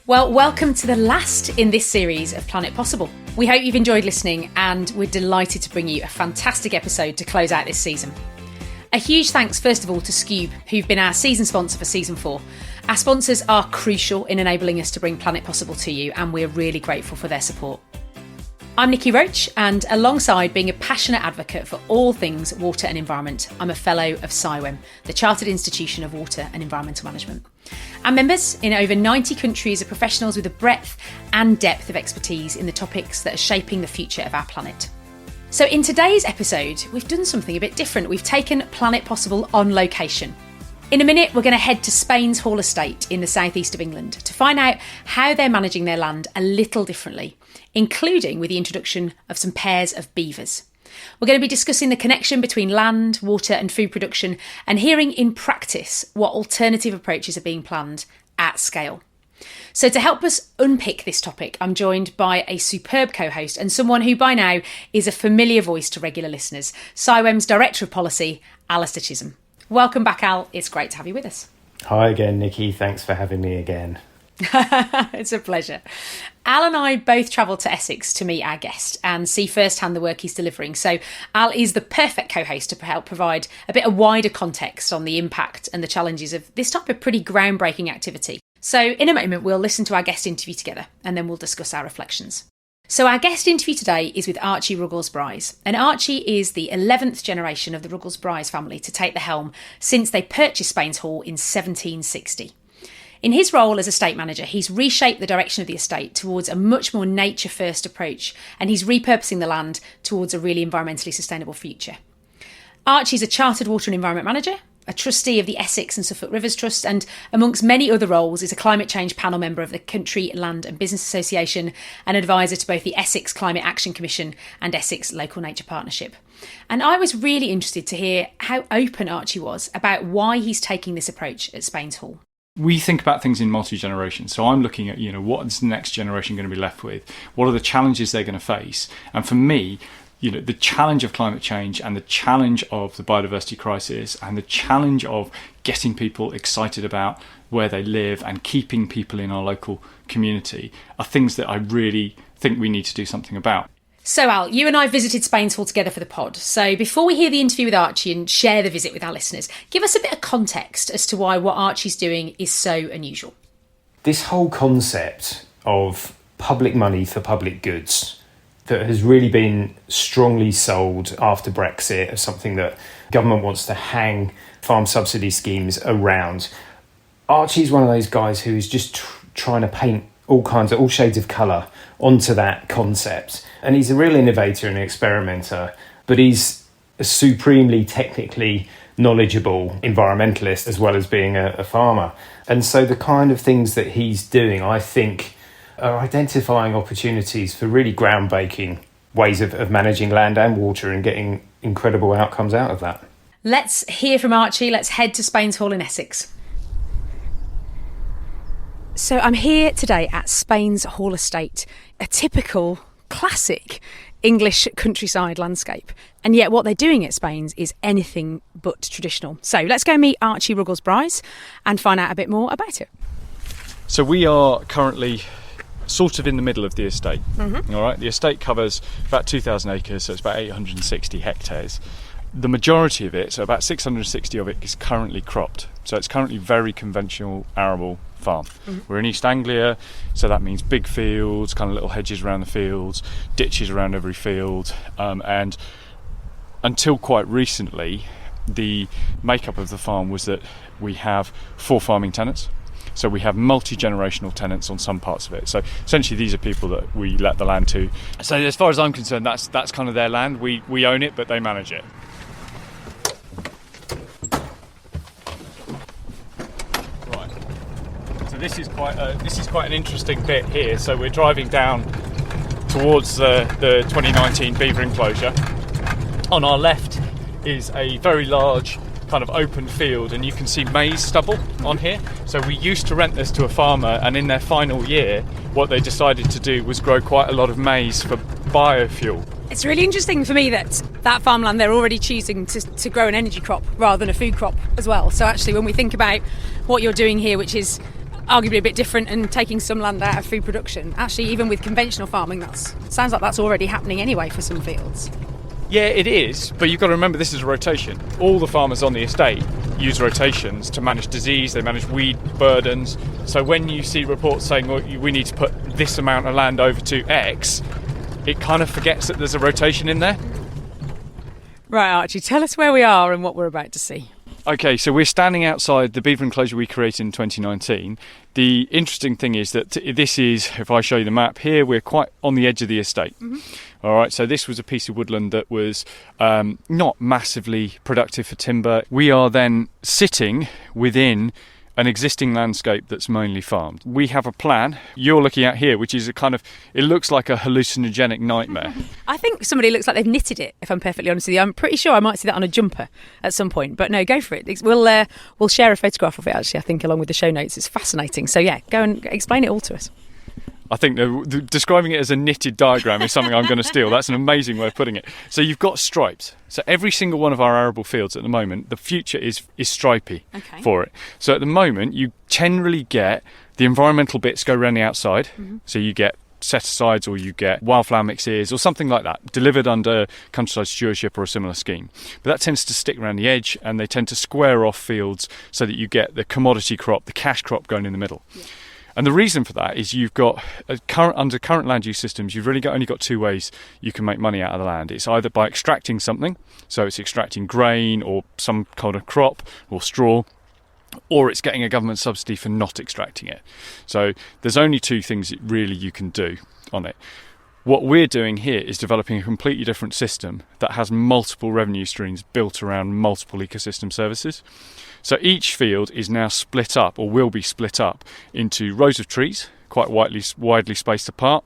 Well, welcome to the last in this series of Planet Possible. We hope you've enjoyed listening and we're delighted to bring you a fantastic episode to close out this season. A huge thanks first of all to Bwlb, who've been our season sponsor for season 4. Our sponsors are crucial in enabling us to bring Planet Possible to you and we're really grateful for their support. I'm Niki Roach, and alongside being a passionate advocate for all things water and environment, I'm a fellow of CIWEM, the Chartered Institution of Water and Environmental Management. Our members in over 90 countries are professionals with a breadth and depth of expertise in the topics that are shaping the future of our planet. So in today's episode, we've done something a bit different. We've taken Planet Possible on location. In a minute, we're going to head to Spain's Hall Estate in the southeast of England to find out how they're managing their land a little differently, including with the introduction of some pairs of beavers. We're going to be discussing the connection between land, water and food production and hearing in practice what alternative approaches are being planned at scale. So to help us unpick this topic, I'm joined by a superb co-host and someone who by now is a familiar voice to regular listeners, CIWEM's Director of Policy, Alastair Chisholm. Welcome back, Al. It's great to have you with us. Hi again, Niki. Thanks for having me again. It's a pleasure. Al and I both travelled to Essex to meet our guest and see firsthand the work he's delivering. So Al is the perfect co-host to help provide a bit of wider context on the impact and the challenges of this type of pretty groundbreaking activity. So in a moment, we'll listen to our guest interview together and then we'll discuss our reflections. So our guest interview today is with Archie Ruggles-Brise, and Archie is the 11th generation of the Ruggles-Brise family to take the helm since they purchased Spain's Hall in 1760. In his role as estate manager, he's reshaped the direction of the estate towards a much more nature-first approach, and he's repurposing the land towards a really environmentally sustainable future. Archie's a chartered water and environment manager, a trustee of the Essex and Suffolk Rivers Trust, and amongst many other roles is a climate change panel member of the Country, Land and Business Association, and advisor to both the Essex Climate Action Commission and Essex Local Nature Partnership. And I was really interested to hear how open Archie was about why he's taking this approach at Spain's Hall. We think about things in multi-generation. So I'm looking at, what is the next generation going to be left with? What are the challenges they're going to face? And for me, the challenge of climate change and the challenge of the biodiversity crisis and the challenge of getting people excited about where they live and keeping people in our local community are things that I really think we need to do something about. So Al, you and I visited Spain's Hall together for the pod. So before we hear the interview with Archie and share the visit with our listeners, give us a bit of context as to why what Archie's doing is so unusual. This whole concept of public money for public goods that has really been strongly sold after Brexit as something that government wants to hang farm subsidy schemes around. Archie's one of those guys who is just trying to paint all shades of colour onto that concept. And he's a real innovator and experimenter, but he's a supremely technically knowledgeable environmentalist as well as being a farmer. And so the kind of things that he's doing, I think, are identifying opportunities for really groundbreaking ways of managing land and water and getting incredible outcomes out of that. Let's hear from Archie. Let's head to Spain's Hall in Essex. So I'm here today at Spain's Hall Estate, a typical classic English countryside landscape. And yet what they're doing at Spain's is anything but traditional. So let's go meet Archie Ruggles-Brise and find out a bit more about it. So we are currently sort of in the middle of the estate. Mm-hmm. All right, the estate covers about 2,000 acres, so it's about 860 hectares. The majority of it, so about 660 of it, is currently cropped. So it's currently very conventional arable farm. Mm-hmm. We're in East Anglia, so that means big fields, kind of little hedges around the fields, ditches around every field, and until quite recently, the makeup of the farm was that we have 4 farming tenants. So we have multi-generational tenants on some parts of it. So essentially these are people that we let the land to. So as far as I'm concerned, that's kind of their land. We own it, but they manage it. Right. So this is quite an interesting bit here. So we're driving down towards the 2019 beaver enclosure. On our left is a very large kind of open field, and you can see maize stubble on here. So we used to rent this to a farmer, and in their final year what they decided to do was grow quite a lot of maize for biofuel. It's really interesting for me that farmland, they're already choosing to grow an energy crop rather than a food crop as well. So actually when we think about what you're doing here, which is arguably a bit different and taking some land out of food production. Actually, even with conventional farming, sounds like that's already happening anyway for some fields. Yeah, it is, but you've got to remember this is a rotation. All the farmers on the estate use rotations to manage disease, they manage weed burdens. So when you see reports saying, well, we need to put this amount of land over to X, it kind of forgets that there's a rotation in there. Right, Archie, tell us where we are and what we're about to see. Okay, so we're standing outside the beaver enclosure we created in 2019. The interesting thing is that this is, if I show you the map here, we're quite on the edge of the estate. Mm-hmm. All right, so this was a piece of woodland that was not massively productive for timber. We are then sitting within an existing landscape that's mainly farmed. We have a plan you're looking at here, which is it looks like a hallucinogenic nightmare. I think somebody looks like they've knitted it, if I'm perfectly honest with you. I'm pretty sure I might see that on a jumper at some point, but no, go for it. We'll share a photograph of it, actually, I think, along with the show notes. It's fascinating. So yeah, go and explain it all to us. I think describing it as a knitted diagram is something I'm going to steal. That's an amazing way of putting it. So you've got stripes. So every single one of our arable fields at the moment, the future is stripy for it. So at the moment, you generally get the environmental bits go around the outside. Mm-hmm. So you get set-asides or you get wildflower mixes or something like that, delivered under countryside stewardship or a similar scheme. But that tends to stick around the edge, and they tend to square off fields so that you get the commodity crop, the cash crop, going in the middle. Yeah. And the reason for that is you've got, under current land use systems, you've really only got two ways you can make money out of the land. It's either by extracting something, so it's extracting grain or some kind of crop or straw, or it's getting a government subsidy for not extracting it. So there's only two things really you can do on it. What we're doing here is developing a completely different system that has multiple revenue streams built around multiple ecosystem services. So each field is now split up, or will be split up, into rows of trees, quite widely spaced apart.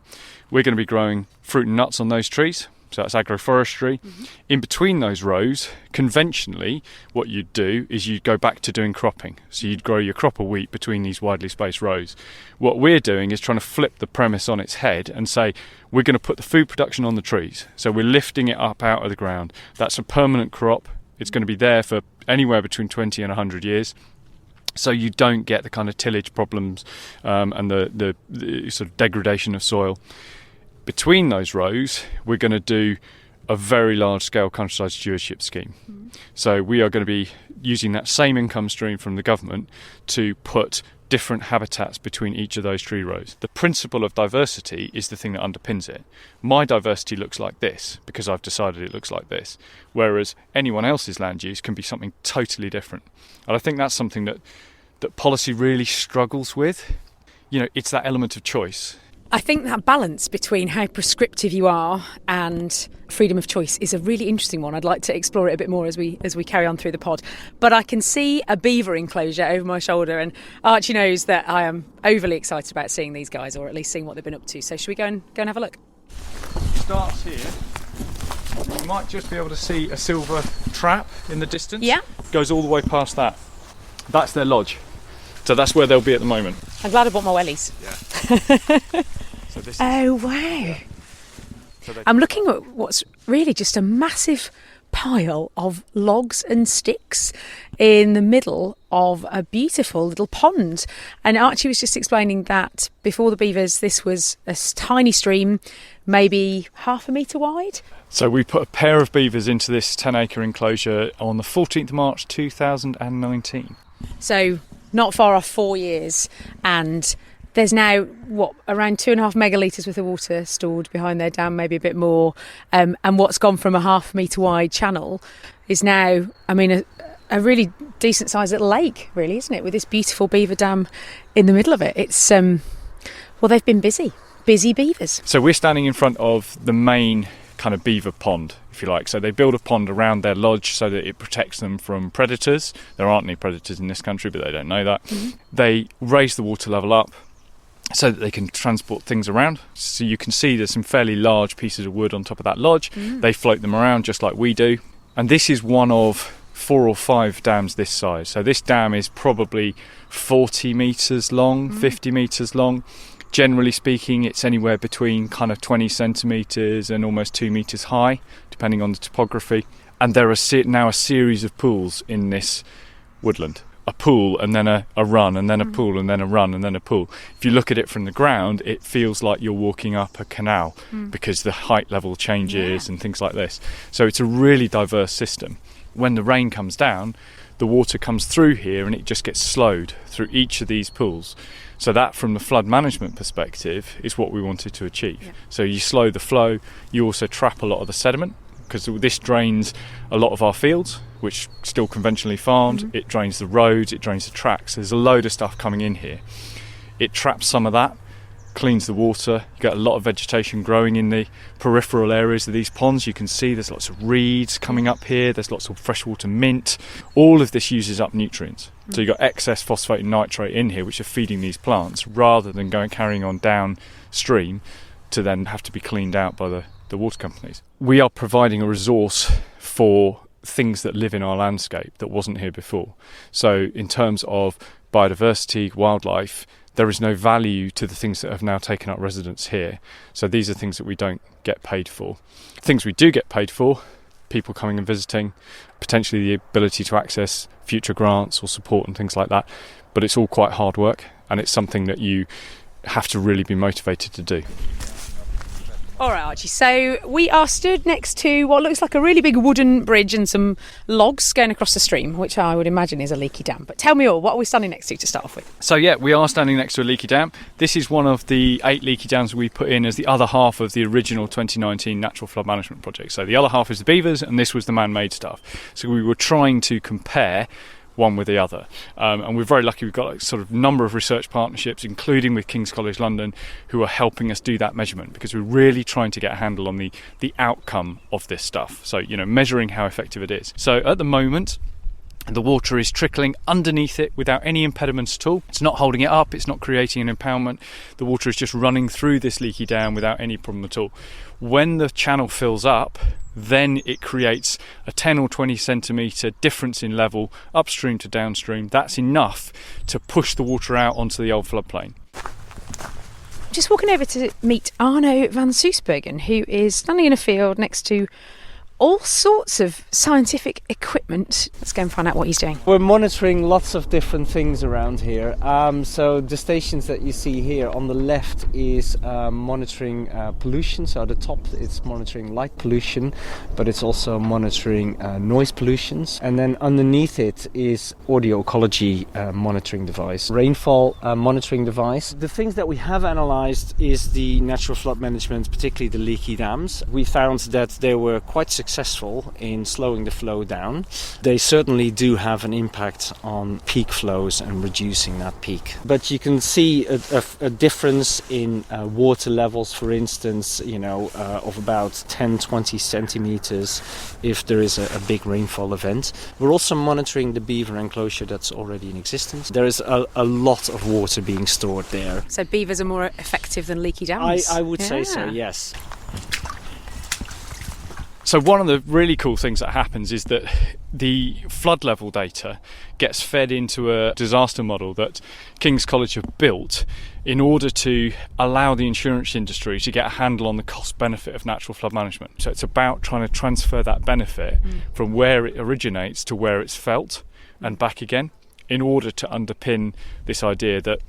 We're going to be growing fruit and nuts on those trees, so that's agroforestry. Mm-hmm. In between those rows, conventionally, what you'd do is you'd go back to doing cropping. So you'd grow your crop of wheat between these widely spaced rows. What we're doing is trying to flip the premise on its head and say, we're going to put the food production on the trees. So we're lifting it up out of the ground. That's a permanent crop. It's going to be there for anywhere between 20 and 100 years. So you don't get the kind of tillage problems and the sort of degradation of soil. Between those rows, we're going to do a very large-scale countryside stewardship scheme. Mm-hmm. So we are going to be using that same income stream from the government to put different habitats between each of those tree rows. The principle of diversity is the thing that underpins it. My diversity looks like this because I've decided it looks like this, whereas anyone else's land use can be something totally different. And I think that's something that policy really struggles with. You know, it's that element of choice. I think that balance between how prescriptive you are and freedom of choice is a really interesting one. I'd like to explore it a bit more as we carry on through the pod. But I can see a beaver enclosure over my shoulder, and Archie knows that I am overly excited about seeing these guys, or at least seeing what they've been up to. So should we go and have a look? Starts here. You might just be able to see a silver trap in the distance. Yeah. Goes all the way past that. That's their lodge. So that's where they'll be at the moment. I'm glad I bought my wellies. Yeah. So this is, oh, wow. Yeah. So I'm looking at what's really just a massive pile of logs and sticks in the middle of a beautiful little pond. And Archie was just explaining that before the beavers, this was a tiny stream, maybe half a metre wide. So we put a pair of beavers into this 10-acre enclosure on the 14th of March 2019. So not far off 4 years, and there's now, around 2.5 megalitres worth of water stored behind their dam, maybe a bit more. And what's gone from a half metre wide channel is now, a really decent sized little lake, really, isn't it? With this beautiful beaver dam in the middle of it. It's, they've been busy beavers. So we're standing in front of the main kind of beaver pond, if you like. So they build a pond around their lodge so that it protects them from predators. There aren't any predators in this country, but they don't know that. Mm-hmm. They raise the water level up so that they can transport things around. So you can see there's some fairly large pieces of wood on top of that lodge. Mm. They float them around just like we do. And this is one of 4 or 5 dams this size. So this dam is probably 40 metres long, 50 metres long. Generally speaking, it's anywhere between kind of 20 centimetres and almost 2 metres high, depending on the topography. And there are now a series of pools in this woodland. a pool and then a run and then a pool and then a run and then a pool. If you look at it from the ground, it feels like you're walking up a canal because the height level changes and things like this. So it's a really diverse system. When the rain comes down, the water comes through here and it just gets slowed through each of these pools. So that, from the flood management perspective, is what we wanted to achieve. Yeah. So you slow the flow, you also trap a lot of the sediment, because this drains a lot of our fields, which still conventionally farmed. It drains the roads, it drains the tracks. There's a load of stuff coming in here. It traps some of that, cleans the water. You get a lot of vegetation growing in the peripheral areas of these ponds. You can see there's lots of reeds coming up here. There's lots of freshwater mint. All of this uses up nutrients. So you've got excess phosphate and nitrate in here, which are feeding these plants, rather than carrying on downstream to then have to be cleaned out by the water companies. We are providing a resource for things that live in our landscape that wasn't here before. So in terms of biodiversity, wildlife, there is no value to the things that have now taken up residence here. So these are things that we don't get paid for. Things we do get paid for: people coming and visiting, potentially the ability to access future grants or support and things like that. But it's all quite hard work, and it's something that you have to really be motivated to do. All right, Archie, so we are stood next to what looks like a really big wooden bridge and some logs going across the stream, which I would imagine is a leaky dam. But tell me all, what are we standing next to start off with? So yeah, we are standing next to a leaky dam. This is one of the 8 leaky dams we put in as the other half of the original 2019 natural flood management project. So the other half is the beavers, and this was the man-made stuff. So we were trying to compare one with the other, and we're very lucky. We've got a sort of number of research partnerships, including with King's College London, who are helping us do that measurement, because we're really trying to get a handle on the outcome of this stuff. So, measuring how effective it is. So at the moment, the water is trickling underneath it without any impediments at all. It's not holding it up, it's not creating an impoundment. The water is just running through this leaky dam without any problem at all. When the channel fills up, then it creates a 10 or 20 centimetre difference in level upstream to downstream. That's enough to push the water out onto the old floodplain. Just walking over to meet Arno van Soesbergen, who is standing in a field next to all sorts of scientific equipment. Let's go and find out what he's doing. We're monitoring lots of different things around here. So the stations that you see here on the left is monitoring pollution. So at the top it's monitoring light pollution, but it's also monitoring noise pollutions. And then underneath it is audio ecology monitoring device, rainfall monitoring device. The things that we have analysed is the natural flood management, particularly the leaky dams. We found that they were quite successful in slowing the flow down. They certainly do have an impact on peak flows and reducing that peak. But you can see a difference in water levels, for instance, of about 10-20 centimeters if there is a big rainfall event. We're also monitoring the beaver enclosure that's already in existence. There is a lot of water being stored there. So beavers are more effective than leaky dams? I would say so, yes. So one of the really cool things that happens is that the flood level data gets fed into a disaster model that King's College have built in order to allow the insurance industry to get a handle on the cost benefit of natural flood management. So it's about trying to transfer that benefit from where it originates to where it's felt and back again, in order to underpin this idea that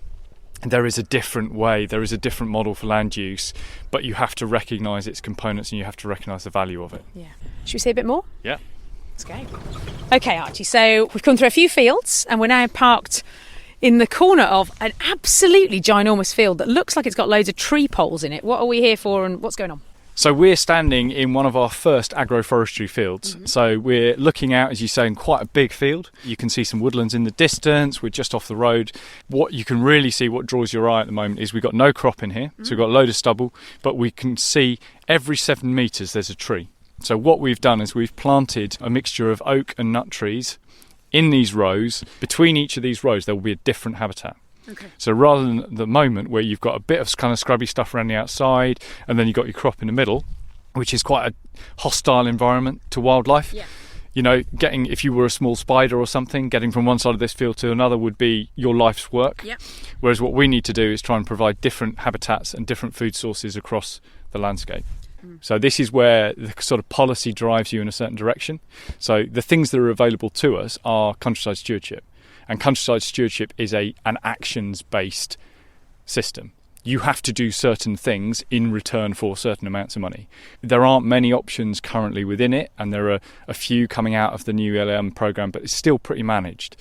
there is a different way, there is a different model for land use, but you have to recognise its components and you have to recognise the value of it. Yeah. Should we say a bit more? Yeah. Let's go. Okay, Archie, so we've come through a few fields and we're now parked in the corner of an absolutely ginormous field that looks like it's got loads of tree poles in it. What are we here for and what's going on? So we're standing in one of our first agroforestry fields. So we're looking out, as you say, in quite a big field. You can see some woodlands in the distance. We're just off the road. What you can really see, what draws your eye at the moment, is we've got no crop in here. So we've got a load of stubble, but we can see every 7 metres there's a tree. So what we've done is we've planted a mixture of oak and nut trees in these rows. Between each of these rows there will be a different habitat. Okay. So rather than the moment where you've got a bit of kind of scrubby stuff around the outside and then you've got your crop in the middle, which is quite a hostile environment to wildlife. Yeah. If you were a small spider or something, getting from one side of this field to another would be your life's work. Yep. Whereas what we need to do is try and provide different habitats and different food sources across the landscape. So this is where the sort of policy drives you in a certain direction. So the things that are available to us are countryside stewardship. And countryside stewardship is an actions-based system. You have to do certain things in return for certain amounts of money. There aren't many options currently within it, and there are a few coming out of the new ELM programme, but it's still pretty managed.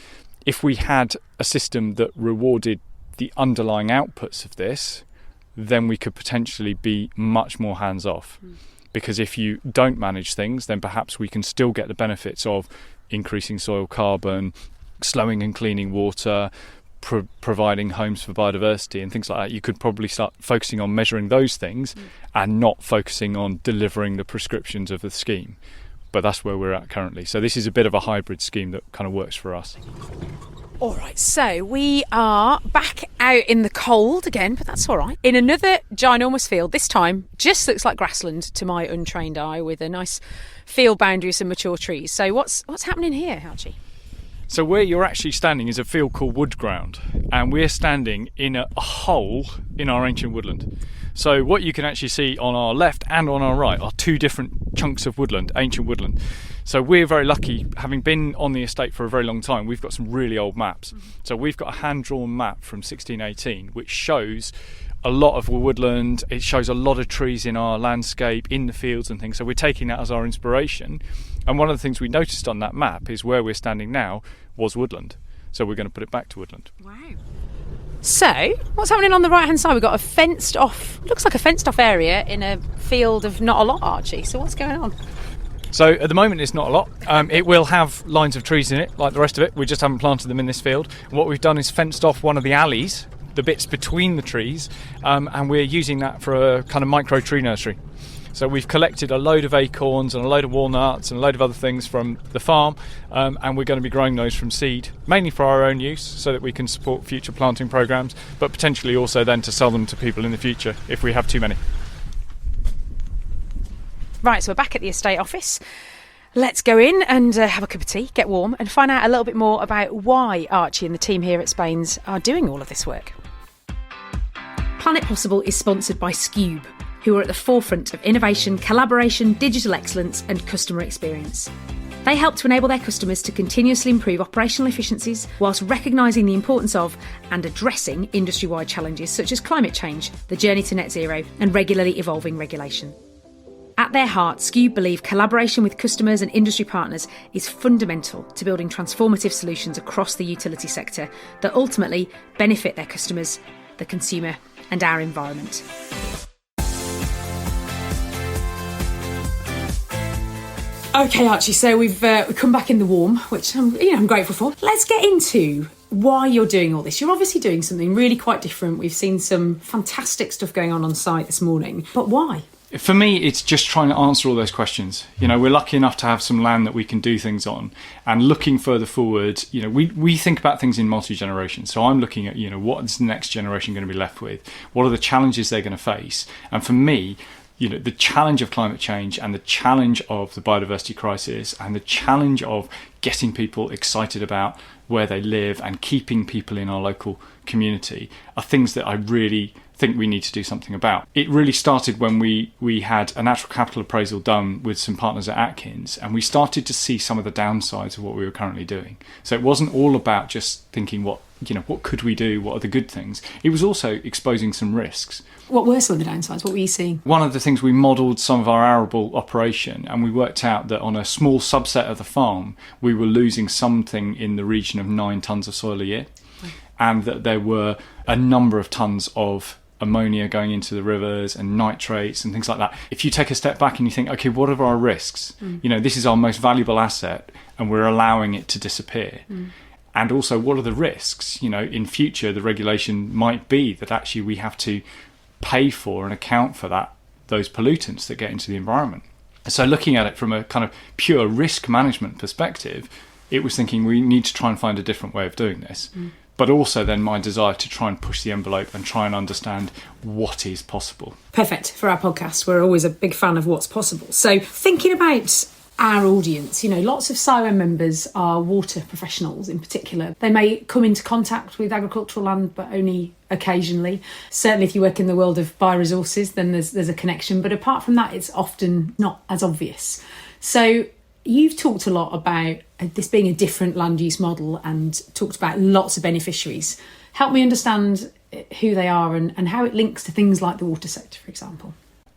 If we had a system that rewarded the underlying outputs of this, then we could potentially be much more hands-off. Because if you don't manage things, then perhaps we can still get the benefits of increasing soil carbon, slowing and cleaning water, providing homes for biodiversity and things like that. You could probably start focusing on measuring those things and not focusing on delivering the prescriptions of the scheme. But that's where we're at currently. So this is a bit of a hybrid scheme that kind of works for us. All right, so we are back out in the cold again, but that's all right. In another ginormous field, this time just looks like grassland to my untrained eye, with a nice field boundary with some mature trees. So what's happening here, Archie? So where you're actually standing is a field called wood ground, and we're standing in a hole in our ancient woodland. So what you can actually see on our left and on our right are two different chunks of woodland, ancient woodland. So we're very lucky, having been on the estate for a very long time, we've got some really old maps. So we've got a hand-drawn map from 1618 which shows a lot of woodland, it shows a lot of trees in our landscape, in the fields and things, so we're taking that as our inspiration. And one of the things we noticed on that map is where we're standing now was woodland. So we're going to put it back to woodland. Wow. So, what's happening on the right-hand side? We've got looks like a fenced-off area in a field of not a lot, Archie. So what's going on? So at the moment it's not a lot. It will have lines of trees in it, like the rest of it. We just haven't planted them in this field. And what we've done is fenced off one of the alleys, the bits between the trees, and we're using that for a kind of micro tree nursery. So we've collected a load of acorns and a load of walnuts and a load of other things from the farm, and we're going to be growing those from seed, mainly for our own use so that we can support future planting programmes, but potentially also then to sell them to people in the future if we have too many. Right, so we're back at the estate office. Let's go in and have a cup of tea, get warm, and find out a little bit more about why Archie and the team here at Spains are doing all of this work. Planet Possible is sponsored by Bwlb, who are at the forefront of innovation, collaboration, digital excellence and customer experience. They help to enable their customers to continuously improve operational efficiencies whilst recognising the importance of and addressing industry-wide challenges such as climate change, the journey to net zero and regularly evolving regulation. At their heart, Bwlb believe collaboration with customers and industry partners is fundamental to building transformative solutions across the utility sector that ultimately benefit their customers, the consumer and our environment. Okay, Archie, so we've come back in the warm, which I'm grateful for. Let's get into why you're doing all this. You're obviously doing something really quite different. We've seen some fantastic stuff going on site this morning, but why? For me, it's just trying to answer all those questions. You know, we're lucky enough to have some land that we can do things on, and looking further forward, you know, we think about things in multi-generation. So I'm looking at, you know, what is the next generation going to be left with? What are the challenges they're going to face? And for me, you know, the challenge of climate change and the challenge of the biodiversity crisis and the challenge of getting people excited about where they live and keeping people in our local community are things that I really think we need to do something about. It really started when we had a natural capital appraisal done with some partners at Atkins, and we started to see some of the downsides of what we were currently doing. So it wasn't all about just thinking what could we do, what are the good things. It was also exposing some risks. What were some of the downsides? What were you seeing? One of the things, we modelled some of our arable operation, and we worked out that on a small subset of the farm we were losing something in the region of 9 tonnes of soil a year, and that there were a number of tonnes of ammonia going into the rivers and nitrates and things like that. If you take a step back and you think, okay, what are our risks? You know, this is our most valuable asset and we're allowing it to disappear. And also, what are the risks? You know, in future the regulation might be that actually we have to pay for and account for those pollutants that get into the environment. So looking at it from a kind of pure risk management perspective, it was thinking we need to try and find a different way of doing this. But also then my desire to try and push the envelope and try and understand what is possible. Perfect for our podcast. We're always a big fan of what's possible. So thinking about our audience, you know, lots of SIWEM members are water professionals in particular. They may come into contact with agricultural land, but only occasionally. Certainly if you work in the world of bioresources, then there's a connection. But apart from that, it's often not as obvious. So you've talked a lot about this being a different land use model and talked about lots of beneficiaries. Help me understand who they are and how it links to things like the water sector, for example.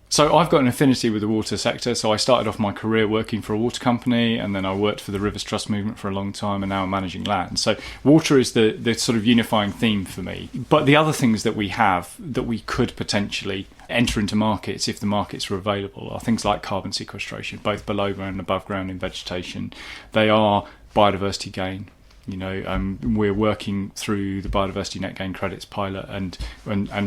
So I've got an affinity with the water sector. So I started off my career working for a water company, and then I worked for the Rivers Trust movement for a long time, and now I'm managing land. So water is the sort of unifying theme for me. But the other things that we have that we could potentially enter into markets if the markets are available are things like carbon sequestration, both below ground and above ground in vegetation. They are biodiversity gain. We're working through the biodiversity net gain credits pilot, and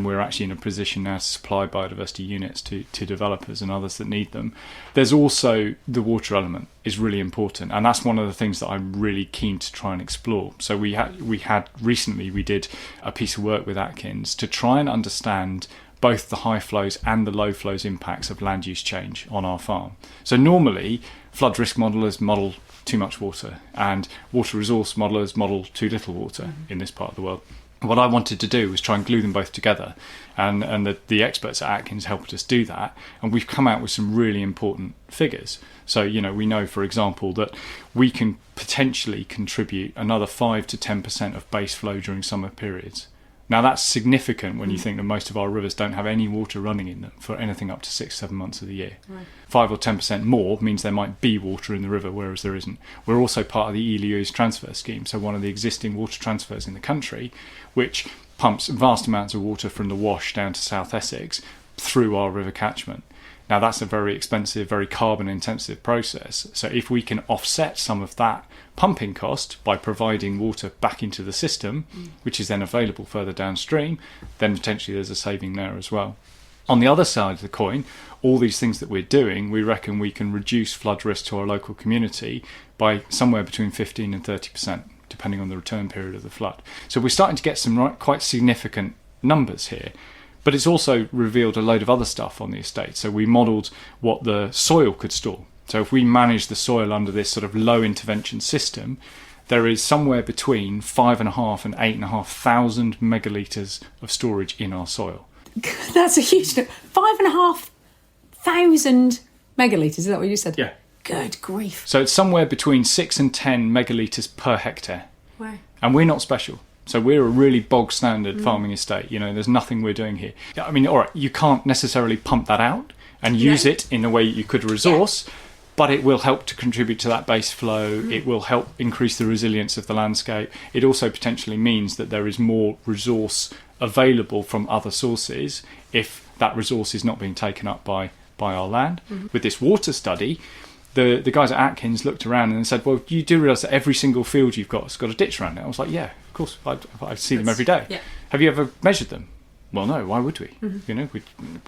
we're actually in a position now to supply biodiversity units to developers and others that need them. There's also the water element is really important, and that's one of the things that I'm really keen to try and explore. So we did a piece of work with Atkins to try and understand both the high flows and the low flows impacts of land use change on our farm. So normally flood risk modelers model too much water, and water resource modelers model too little water in this part of the world. What I wanted to do was try and glue them both together, and the experts at Atkins helped us do that, and we've come out with some really important figures. So we know, for example, that we can potentially contribute another 5 to 10% of base flow during summer periods. Now that's significant when you think that most of our rivers don't have any water running in them for anything up to 6-7 months of the year. Right. 5 or 10% more means there might be water in the river, whereas there isn't. We're also part of the ELU's transfer scheme, so one of the existing water transfers in the country, which pumps vast amounts of water from the Wash down to South Essex through our river catchment. Now that's a very expensive, very carbon intensive process. So if we can offset some of that pumping cost by providing water back into the system, which is then available further downstream, then potentially there's a saving there as well. On the other side of the coin, all these things that we're doing, we reckon we can reduce flood risk to our local community by somewhere between 15 and 30%, depending on the return period of the flood. So we're starting to get some quite significant numbers here. But it's also revealed a load of other stuff on the estate. So we modelled what the soil could store. So if we manage the soil under this sort of low intervention system, there is somewhere between 5,500 and 8,500 megalitres of storage in our soil. That's a huge number. 5,500 megalitres, is that what you said? Yeah. Good grief. So it's somewhere between 6 and 10 megalitres per hectare. Wow. And we're not special. So we're a really bog standard farming estate. There's nothing we're doing here. I mean, all right, you can't necessarily pump that out and use it in the way you could a resource, but it will help to contribute to that base flow. It will help increase the resilience of the landscape. It also potentially means that there is more resource available from other sources if that resource is not being taken up by our land. With this water study, the guys at Atkins looked around and said, well, you do realise that every single field you've got has got a ditch around it. I was like, yeah, of course, I see them every day. Yeah. Have you ever measured them? Well, no, why would we?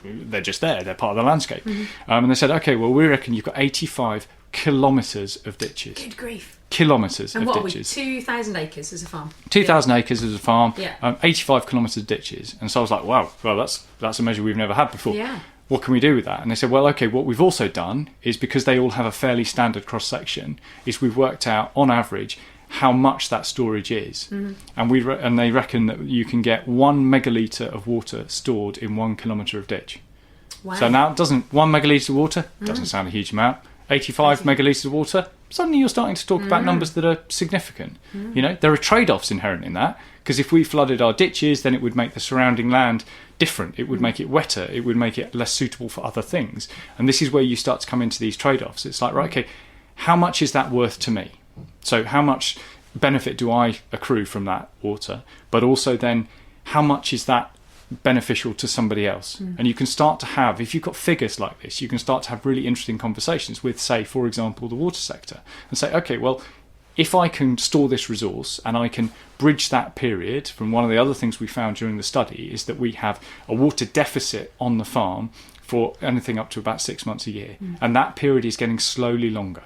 They're just there, they're part of the landscape. And they said, okay, well, we reckon you've got 85 kilometres of ditches. Good grief. Kilometres of ditches. And what are we, 2,000 acres as a farm? 2,000 acres as a farm, yeah. 85 kilometres of ditches. And so I was like, wow, well, that's a measure we've never had before. Yeah. What can we do with that? And they said, well, okay, what we've also done is, because they all have a fairly standard cross-section, is we've worked out, on average, how much that storage is. And they reckon that you can get 1 megalitre of water stored in 1 kilometre of ditch. Wow. So now, 1 megalitre of water doesn't sound a huge amount. 85 megalitres of water, suddenly you're starting to talk about numbers that are significant. There are trade-offs inherent in that, because if we flooded our ditches, then it would make the surrounding land different. It would make it wetter. It would make it less suitable for other things. And this is where you start to come into these trade-offs. It's like, right, okay, how much is that worth to me? So how much benefit do I accrue from that water? But also then, how much is that beneficial to somebody else? And you can start to have, if you've got figures like this, you can start to have really interesting conversations with, say, for example, the water sector, and say, okay, well, if I can store this resource and I can bridge that period, from one of the other things we found during the study is that we have a water deficit on the farm for anything up to about 6 months a year. And that period is getting slowly longer.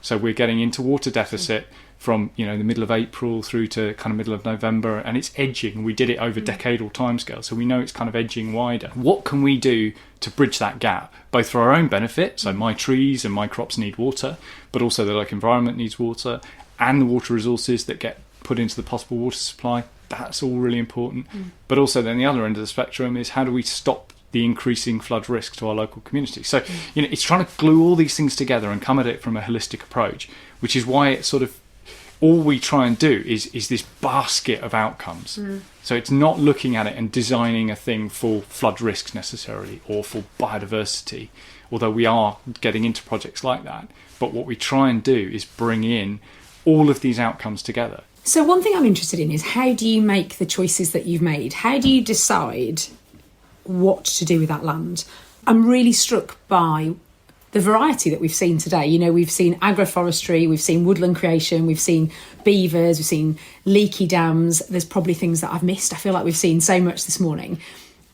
So we're getting into water deficit from the middle of April through to kind of middle of November, and it's edging. We did it over decadal timescale, so we know it's kind of edging wider. What can we do to bridge that gap, both for our own benefit, so my trees and my crops need water, but also the local environment needs water, and the water resources that get put into the possible water supply? That's all really important. But also then the other end of the spectrum is, how do we stop the increasing flood risk to our local community. So, it's trying to glue all these things together and come at it from a holistic approach, which is why it's sort of all we try and do is this basket of outcomes. So it's not looking at it and designing a thing for flood risks necessarily or for biodiversity, although we are getting into projects like that. But what we try and do is bring in all of these outcomes together. So one thing I'm interested in is, how do you make the choices that you've made? How do you decide what to do with that land? I'm really struck by the variety that we've seen today. We've seen agroforestry, we've seen woodland creation, we've seen beavers, we've seen leaky dams. There's probably things that I've missed. I feel like we've seen so much this morning.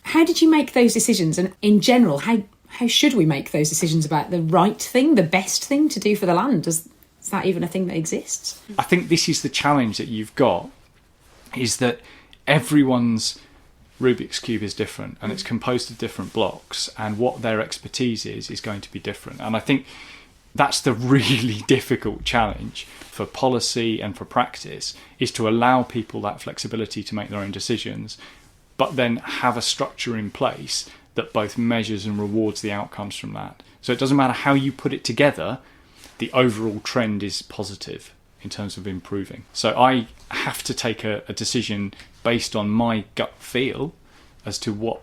How did you make those decisions? And in general, how should we make those decisions about the right thing, the best thing to do for the land? Is that even a thing that exists? I think this is the challenge that you've got, is that everyone's Rubik's Cube is different, and it's composed of different blocks, and what their expertise is going to be different. And I think that's the really difficult challenge for policy and for practice, is to allow people that flexibility to make their own decisions, but then have a structure in place that both measures and rewards the outcomes from that. So it doesn't matter how you put it together, the overall trend is positive in terms of improving. So I have to take a decision based on my gut feel as to what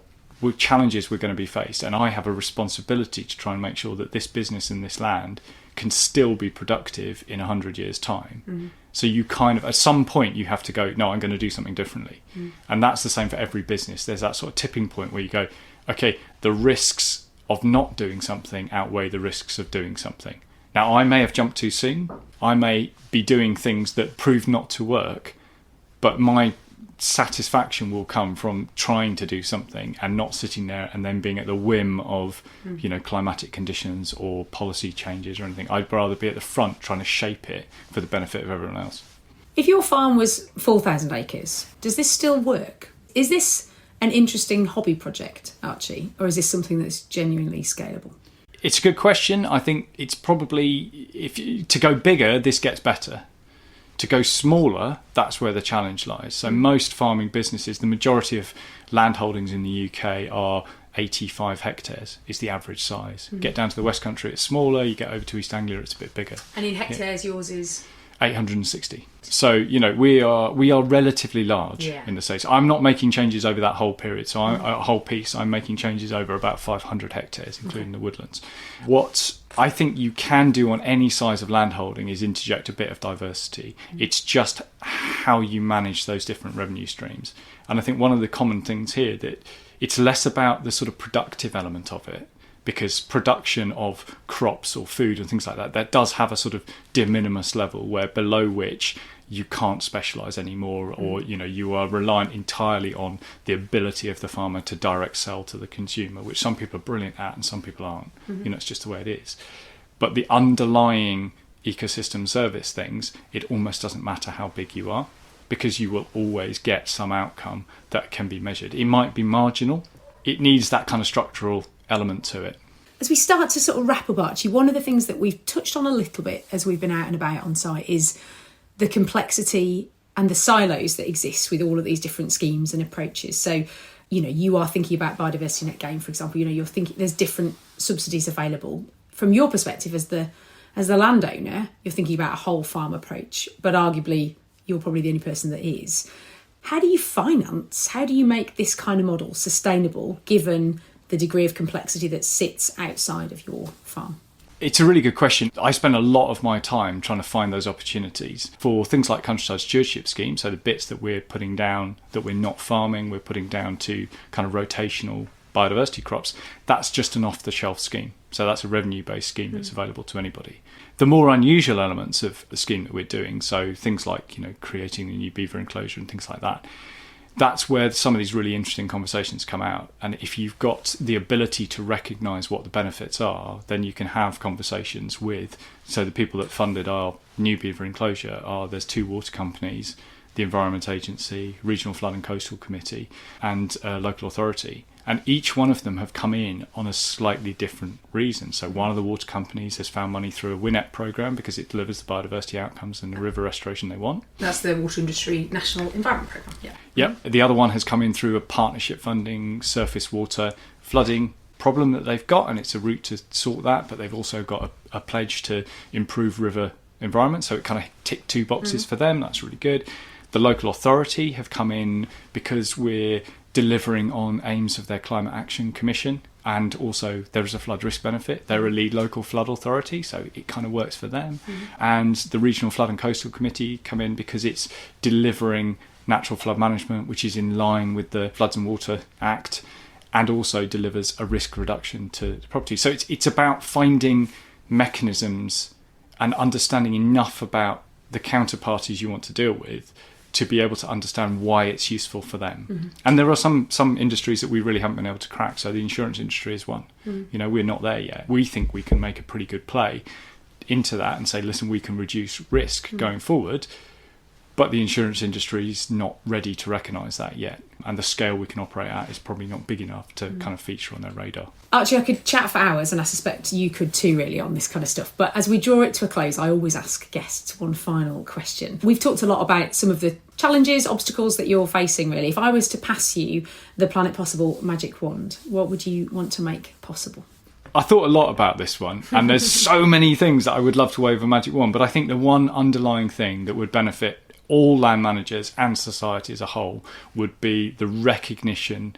challenges we're going to be faced, and I have a responsibility to try and make sure that this business and this land can still be productive in 100 years' time. So you kind of, at some point, you have to go, no, I'm going to do something differently. And that's the same for every business. There's that sort of tipping point where you go, okay, the risks of not doing something outweigh the risks of doing something. Now, I may have jumped too soon. I may be doing things that prove not to work, but my satisfaction will come from trying to do something and not sitting there and then being at the whim of climatic conditions or policy changes or anything. I'd rather be at the front trying to shape it for the benefit of everyone else. If your farm was 4,000 acres, does this still work? Is this an interesting hobby project, Archie, or is this something that's genuinely scalable? It's a good question. I think it's probably, to go bigger, this gets better. To go smaller, that's where the challenge lies. So most farming businesses, the majority of land holdings in the UK are 85 hectares is the average size. Get down to the West Country, it's smaller. You get over to East Anglia, it's a bit bigger. And in hectares, yours is? 860. So, we are relatively large in the States. I'm not making changes over that whole period. So a whole piece, I'm making changes over about 500 hectares, including the woodlands. What I think you can do on any size of landholding is interject a bit of diversity. It's just how you manage those different revenue streams. And I think one of the common things here, that it's less about the sort of productive element of it, because production of crops or food and things like that does have a sort of de minimis level where below which you can't specialise anymore, or you are reliant entirely on the ability of the farmer to direct sell to the consumer, which some people are brilliant at and some people aren't. It's just the way it is. But the underlying ecosystem service things, it almost doesn't matter how big you are, because you will always get some outcome that can be measured. It might be marginal. It needs that kind of structural element to it. As we start to sort of wrap up, Archie, one of the things that we've touched on a little bit as we've been out and about on site is the complexity and the silos that exist with all of these different schemes and approaches. So, you are thinking about biodiversity net gain, for example. You're thinking there's different subsidies available. From your perspective as the landowner, you're thinking about a whole farm approach, but arguably you're probably the only person that is. How do you finance? How do you make this kind of model sustainable, given the degree of complexity that sits outside of your farm? It's a really good question. I spend a lot of my time trying to find those opportunities for things like countryside stewardship schemes. So the bits that we're putting down that we're not farming, we're putting down to kind of rotational biodiversity crops. That's just an off-the-shelf scheme. So that's a revenue-based scheme that's available to anybody. The more unusual elements of the scheme that we're doing, so things like creating a new beaver enclosure and things like that, that's where some of these really interesting conversations come out. And if you've got the ability to recognise what the benefits are, then you can have conversations with, so the people that funded our new beaver enclosure there's 2 water companies, the Environment Agency, Regional Flood and Coastal Committee, and local authority. And each one of them have come in on a slightly different reason. So one of the water companies has found money through a WINEP programme because it delivers the biodiversity outcomes and the river restoration they want. That's the Water Industry National Environment Programme, Yep. The other one has come in through a partnership funding surface water flooding problem that they've got, and it's a route to sort that, but they've also got a pledge to improve river environment, so it kind of ticked 2 boxes for them. That's really good. The local authority have come in because we're delivering on aims of their Climate Action Commission, and also there is a flood risk benefit. They're a lead local flood authority, so it kind of works for them. And the Regional Flood and Coastal Committee come in because it's delivering natural flood management, which is in line with the Floods and Water Act, and also delivers a risk reduction to property. So it's about finding mechanisms and understanding enough about the counterparties you want to deal with to be able to understand why it's useful for them. And there are some industries that we really haven't been able to crack. So the insurance industry is one. You know, we're not there yet. We think we can make a pretty good play into that and say, listen, we can reduce risk going forward. But the insurance industry is not ready to recognise that yet. And the scale we can operate at is probably not big enough to kind of feature on their radar. Archie, I could chat for hours, and I suspect you could too, really, on this kind of stuff. But as we draw it to a close, I always ask guests one final question. We've talked a lot about some of the challenges, obstacles that you're facing, really. If I was to pass you the Planet Possible magic wand, what would you want to make possible? I thought a lot about this one, and there's so many things that I would love to wave a magic wand, but I think the one underlying thing that would benefit all land managers and society as a whole would be the recognition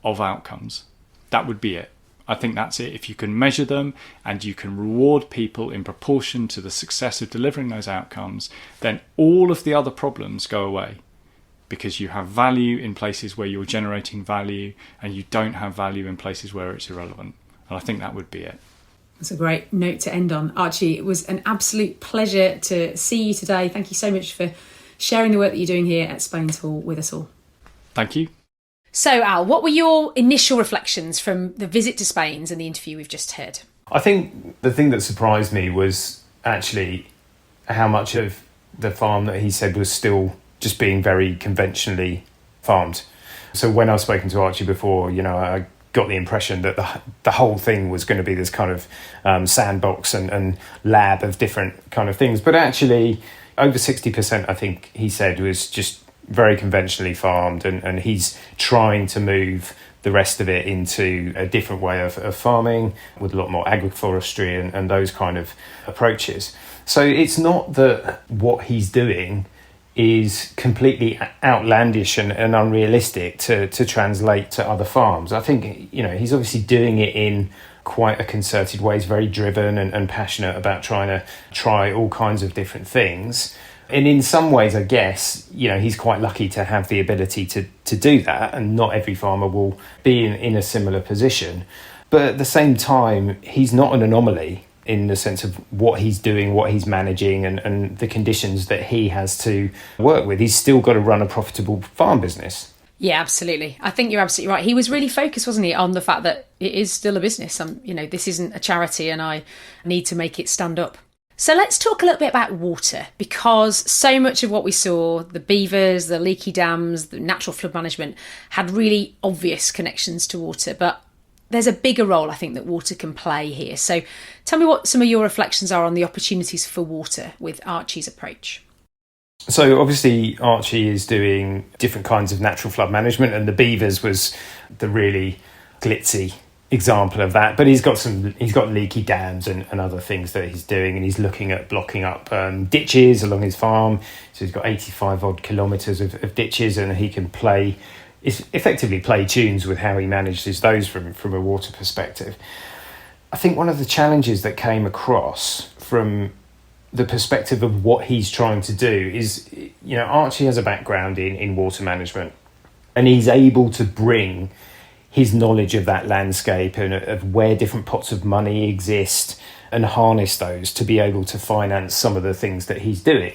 of outcomes. That would be it. I think that's it. If you can measure them and you can reward people in proportion to the success of delivering those outcomes, then all of the other problems go away, because you have value in places where you're generating value and you don't have value in places where it's irrelevant. And I think that would be it. That's a great note to end on. Archie, it was an absolute pleasure to see you today. Thank you so much for sharing the work that you're doing here at Spain's Hall with us all. Thank you. So, Al, what were your initial reflections from the visit to Spain's and the interview we've just heard? I think the thing that surprised me was actually how much of the farm that he said was still just being very conventionally farmed. So when I've spoken to Archie before, you know, I got the impression that the whole thing was going to be this kind of sandbox and lab of different kind of things. But actually, over 60%, I think he said, was just very conventionally farmed, and he's trying to move the rest of it into a different way of farming with a lot more agroforestry and those kind of approaches. So it's not that what he's doing is completely outlandish and unrealistic to translate to other farms. I think, you know, he's obviously doing it in quite a concerted way. He's very driven and passionate about trying to try all kinds of different things. And in some ways, I guess, you know, he's quite lucky to have the ability to do that, and not every farmer will be in a similar position. But at the same time, he's not an anomaly in the sense of what he's doing, what he's managing, and the conditions that he has to work with. He's still got to run a profitable farm business. Yeah, absolutely. I think you're absolutely right. He was really focused, wasn't he, on the fact that it is still a business. You know, this isn't a charity and I need to make it stand up. So let's talk a little bit about water, because so much of what we saw, the beavers, the leaky dams, the natural flood management, had really obvious connections to water. But there's a bigger role, I think, that water can play here. So tell me what some of your reflections are on the opportunities for water with Archie's approach. So obviously Archie is doing different kinds of natural flood management, and the beavers was the really glitzy example of that. But he's got leaky dams and other things that he's doing, and he's looking at blocking up ditches along his farm. So he's got 85 odd kilometres of ditches, and he can effectively play tunes with how he manages those from a water perspective. I think one of the challenges that came across from the perspective of what he's trying to do is, you know, Archie has a background in water management, and he's able to bring his knowledge of that landscape and of where different pots of money exist and harness those to be able to finance some of the things that he's doing.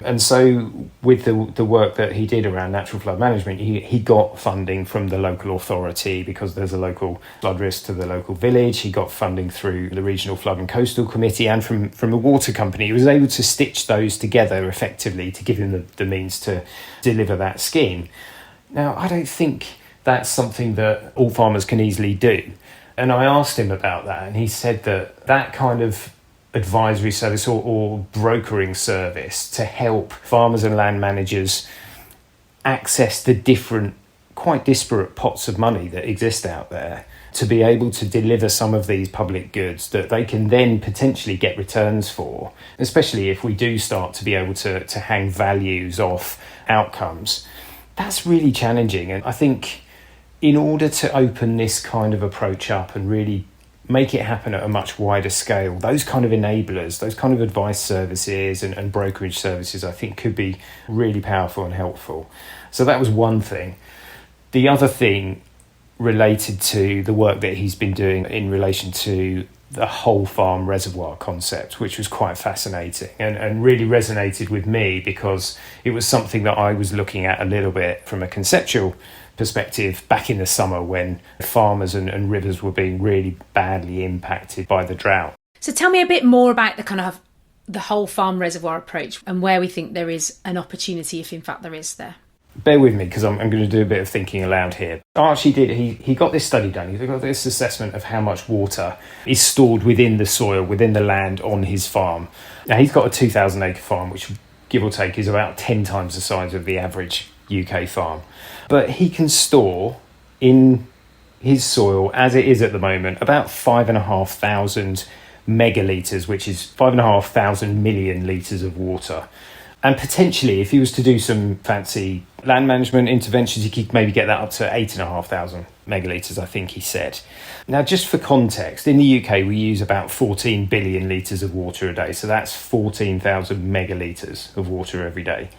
And so with the work that he did around natural flood management, he got funding from the local authority because there's a local flood risk to the local village. He got funding through the Regional Flood and Coastal Committee and from a water company. He was able to stitch those together effectively to give him the means to deliver that scheme. Now, I don't think that's something that all farmers can easily do. And I asked him about that, and he said that kind of advisory service or brokering service to help farmers and land managers access the different, quite disparate pots of money that exist out there to be able to deliver some of these public goods that they can then potentially get returns for, especially if we do start to be able to hang values off outcomes. That's really challenging. And I think in order to open this kind of approach up and really make it happen at a much wider scale, those kind of enablers, those kind of advice services and brokerage services, I think could be really powerful and helpful. So that was one thing. The other thing related to the work that he's been doing in relation to the whole farm reservoir concept, which was quite fascinating and really resonated with me because it was something that I was looking at a little bit from a conceptual perspective back in the summer when farmers and rivers were being really badly impacted by the drought. So tell me a bit more about the kind of the whole farm reservoir approach and where we think there is an opportunity, if in fact there is there. Bear with me because I'm going to do a bit of thinking aloud here. Archie he got this study done. He got this assessment of how much water is stored within the soil, within the land on his farm. Now, he's got a 2,000 acre farm, which give or take is about 10 times the size of the average UK farm. But he can store in his soil, as it is at the moment, about 5,500 megalitres, which is 5,500 million litres of water. And potentially, if he was to do some fancy land management interventions, he could maybe get that up to 8,500 megalitres, I think he said. Now, just for context, in the UK, we use about 14 billion litres of water a day. So that's 14,000 megalitres of water every day.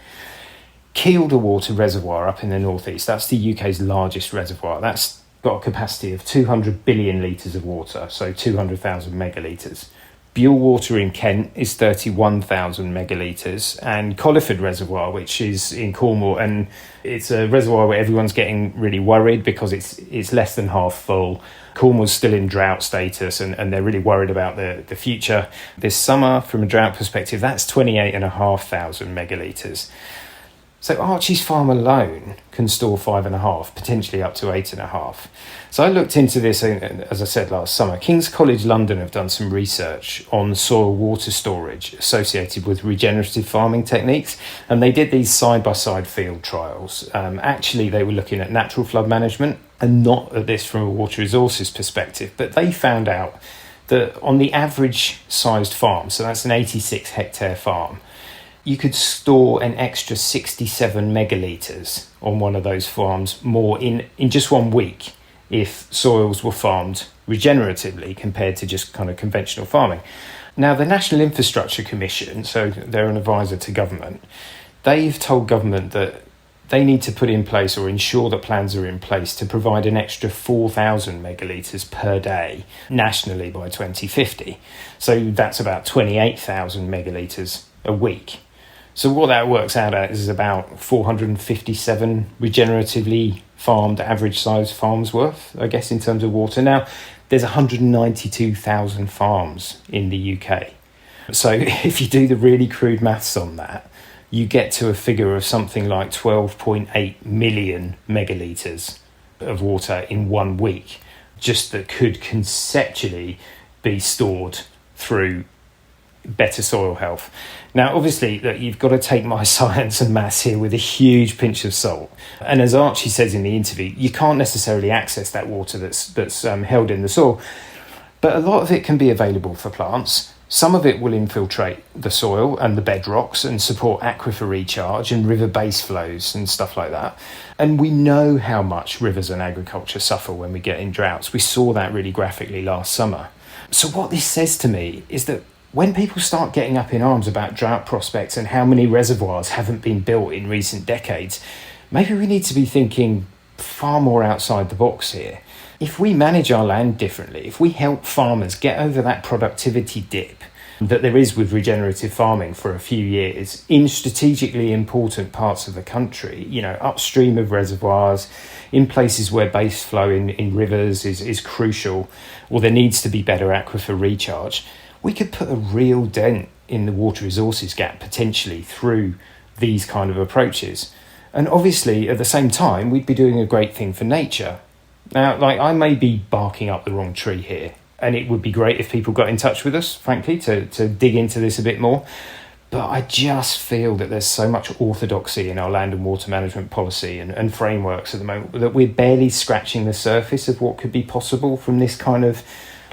Kielder Water Reservoir up in the northeast, that's the UK's largest reservoir. That's got a capacity of 200 billion litres of water, so 200,000 megalitres. Bwlb Water in Kent is 31,000 megalitres, and Colliford Reservoir, which is in Cornwall, and it's a reservoir where everyone's getting really worried because it's less than half full. Cornwall's still in drought status, and they're really worried about the future. This summer, from a drought perspective, that's 28,500 megalitres. So Archie's farm alone can store 5.5, potentially up to 8.5. So I looked into this, as I said, last summer. King's College London have done some research on soil water storage associated with regenerative farming techniques, and they did these side-by-side field trials. Actually, they were looking at natural flood management and not at this from a water resources perspective, but they found out that on the average sized farm, so that's an 86 hectare farm, you could store an extra 67 megalitres on one of those farms more in just 1 week if soils were farmed regeneratively compared to just kind of conventional farming. Now, the National Infrastructure Commission, so they're an advisor to government, they've told government that they need to put in place or ensure that plans are in place to provide an extra 4,000 megalitres per day nationally by 2050. So that's about 28,000 megalitres a week. So what that works out at is about 457 regeneratively farmed average size farms worth, I guess, in terms of water. Now, there's 192,000 farms in the UK. So if you do the really crude maths on that, you get to a figure of something like 12.8 million megalitres of water in 1 week, just that could conceptually be stored through better soil health. Now, obviously, that you've got to take my science and maths here with a huge pinch of salt. And as Archie says in the interview, you can't necessarily access that water that's held in the soil, but a lot of it can be available for plants. Some of it will infiltrate the soil and the bedrocks and support aquifer recharge and river base flows and stuff like that. And we know how much rivers and agriculture suffer when we get in droughts. We saw that really graphically last summer. So what this says to me is that when people start getting up in arms about drought prospects and how many reservoirs haven't been built in recent decades, maybe we need to be thinking far more outside the box here. If we manage our land differently, if we help farmers get over that productivity dip that there is with regenerative farming for a few years in strategically important parts of the country, you know, upstream of reservoirs, in places where base flow in rivers is crucial, or there needs to be better aquifer recharge, we could put a real dent in the water resources gap potentially through these kind of approaches. And obviously, at the same time, we'd be doing a great thing for nature. Now, like, I may be barking up the wrong tree here, and it would be great if people got in touch with us, frankly, to dig into this a bit more. But I just feel that there's so much orthodoxy in our land and water management policy and frameworks at the moment that we're barely scratching the surface of what could be possible from this kind of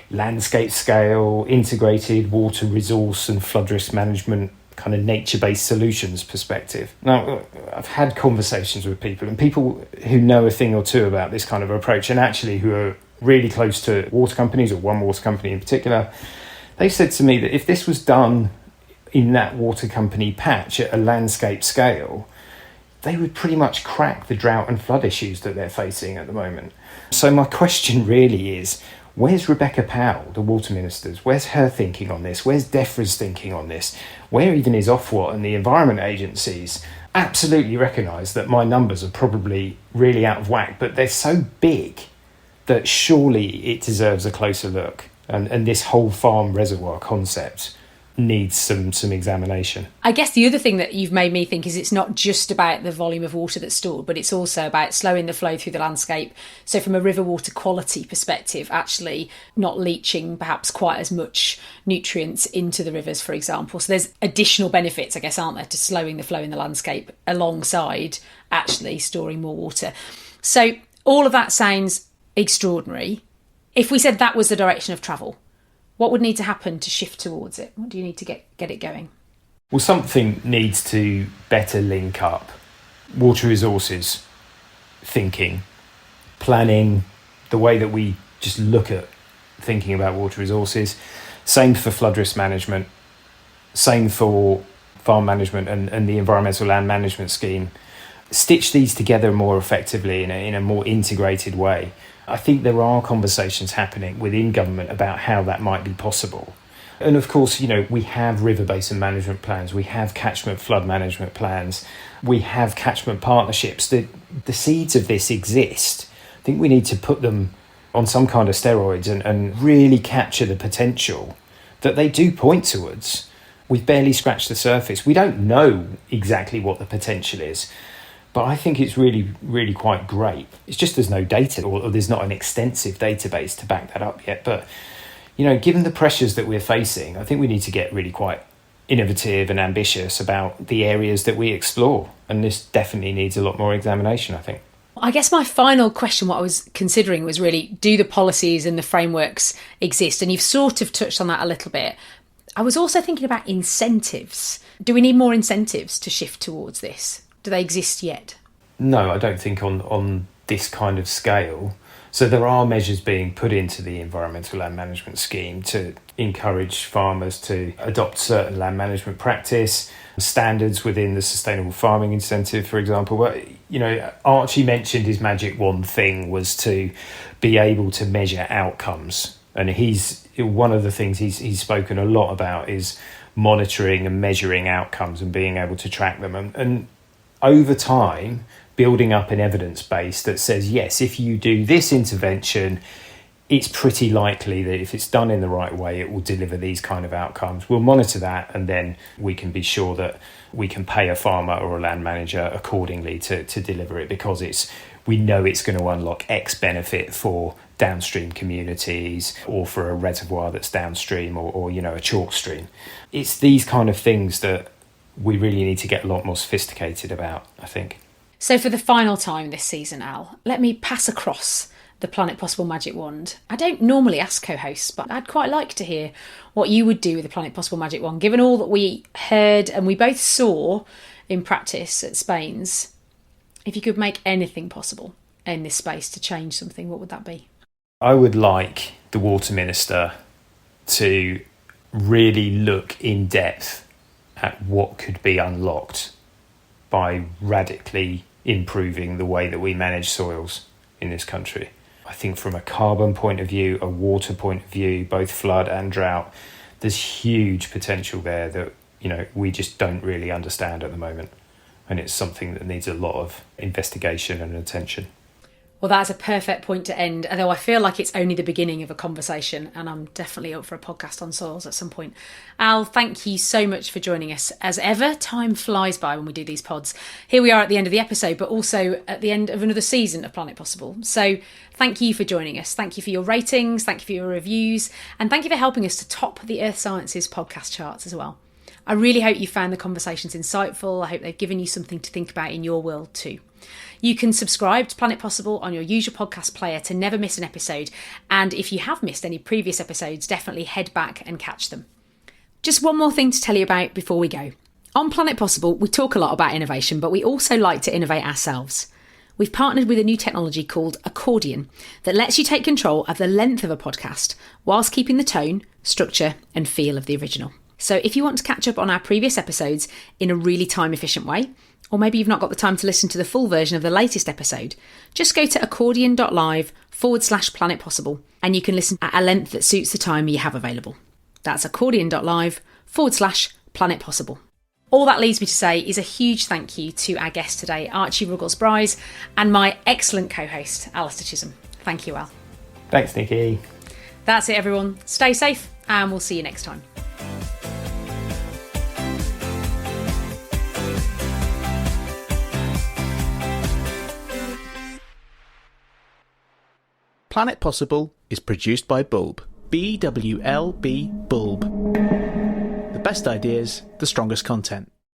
landscape scale, integrated water resource and flood risk management kind of nature-based solutions perspective. Now, I've had conversations with people, and people who know a thing or two about this kind of approach, and actually who are really close to water companies, or one water company in particular, they've said to me that if this was done in that water company patch at a landscape scale, they would pretty much crack the drought and flood issues that they're facing at the moment. So my question really is, where's Rebecca Powell, the water minister's? Where's her thinking on this? Where's DEFRA's thinking on this? Where even is Ofwat and the environment agencies? Absolutely recognise that my numbers are probably really out of whack, but they're so big that surely it deserves a closer look. And this whole farm reservoir concept needs some examination. I guess the other thing that you've made me think is it's not just about the volume of water that's stored, but it's also about slowing the flow through the landscape. So from a river water quality perspective, actually not leaching perhaps quite as much nutrients into the rivers, for example. So there's additional benefits, I guess, aren't there, to slowing the flow in the landscape alongside actually storing more water. So all of that sounds extraordinary. If we said that was the direction of travel, what would need to happen to shift towards it? What do you need to get it going? Well, something needs to better link up water resources thinking, planning, the way that we just look at thinking about water resources. Same for flood risk management, same for farm management and the environmental land management scheme. Stitch these together more effectively in a more integrated way. I think there are conversations happening within government about how that might be possible. And of course, we have river basin management plans, we have catchment flood management plans, we have catchment partnerships. The seeds of this exist. I think we need to put them on some kind of steroids and really capture the potential that they do point towards. We've barely scratched the surface. We don't know exactly what the potential is. But I think it's really, really quite great. It's just there's no data, or there's not an extensive database to back that up yet. But, given the pressures that we're facing, I think we need to get really quite innovative and ambitious about the areas that we explore. And this definitely needs a lot more examination, I think. I guess my final question, what I was considering, was really, do the policies and the frameworks exist? And you've sort of touched on that a little bit. I was also thinking about incentives. Do we need more incentives to shift towards this? Do they exist yet? No, I don't think on this kind of scale. So there are measures being put into the environmental land management scheme to encourage farmers to adopt certain land management practice, standards within the sustainable farming incentive, for example. But, Archie mentioned his magic wand thing was to be able to measure outcomes. And one of the things he's spoken a lot about is monitoring and measuring outcomes and being able to track them. And over time, building up an evidence base that says, yes, if you do this intervention, it's pretty likely that if it's done in the right way, it will deliver these kind of outcomes. We'll monitor that, and then we can be sure that we can pay a farmer or a land manager accordingly to deliver it, because we know it's going to unlock X benefit for downstream communities or for a reservoir that's downstream or a chalk stream. It's these kind of things that we really need to get a lot more sophisticated about, I think. So for the final time this season, Al, let me pass across the Planet Possible magic wand. I don't normally ask co-hosts, but I'd quite like to hear what you would do with the Planet Possible magic wand, given all that we heard and we both saw in practice at Spain's. If you could make anything possible in this space to change something, what would that be? I would like the Water Minister to really look in depth at what could be unlocked by radically improving the way that we manage soils in this country. I think from a carbon point of view, a water point of view, both flood and drought, there's huge potential there that, we just don't really understand at the moment. And it's something that needs a lot of investigation and attention. Well, that's a perfect point to end, although I feel like it's only the beginning of a conversation, and I'm definitely up for a podcast on soils at some point. Al, thank you so much for joining us. As ever, time flies by when we do these pods. Here we are at the end of the episode, but also at the end of another season of Planet Possible. So thank you for joining us. Thank you for your ratings, thank you for your reviews, and thank you for helping us to top the Earth Sciences podcast charts as well. I really hope you found the conversations insightful. I hope they've given you something to think about in your world too. You can subscribe to Planet Possible on your usual podcast player to never miss an episode. And if you have missed any previous episodes, definitely head back and catch them. Just one more thing to tell you about before we go. On Planet Possible, we talk a lot about innovation, but we also like to innovate ourselves. We've partnered with a new technology called Accordion that lets you take control of the length of a podcast whilst keeping the tone, structure and feel of the original. So if you want to catch up on our previous episodes in a really time-efficient way, or maybe you've not got the time to listen to the full version of the latest episode, just go to accordion.live/Planet Possible and you can listen at a length that suits the time you have available. That's accordion.live/Planet Possible. All that leaves me to say is a huge thank you to our guest today, Archie Ruggles-Brise, and my excellent co-host, Alastair Chisholm. Thank you, Al. Thanks, Niki. That's it, everyone. Stay safe and we'll see you next time. Planet Possible is produced by Bwlb. Bwlb Bwlb. The best ideas, the strongest content.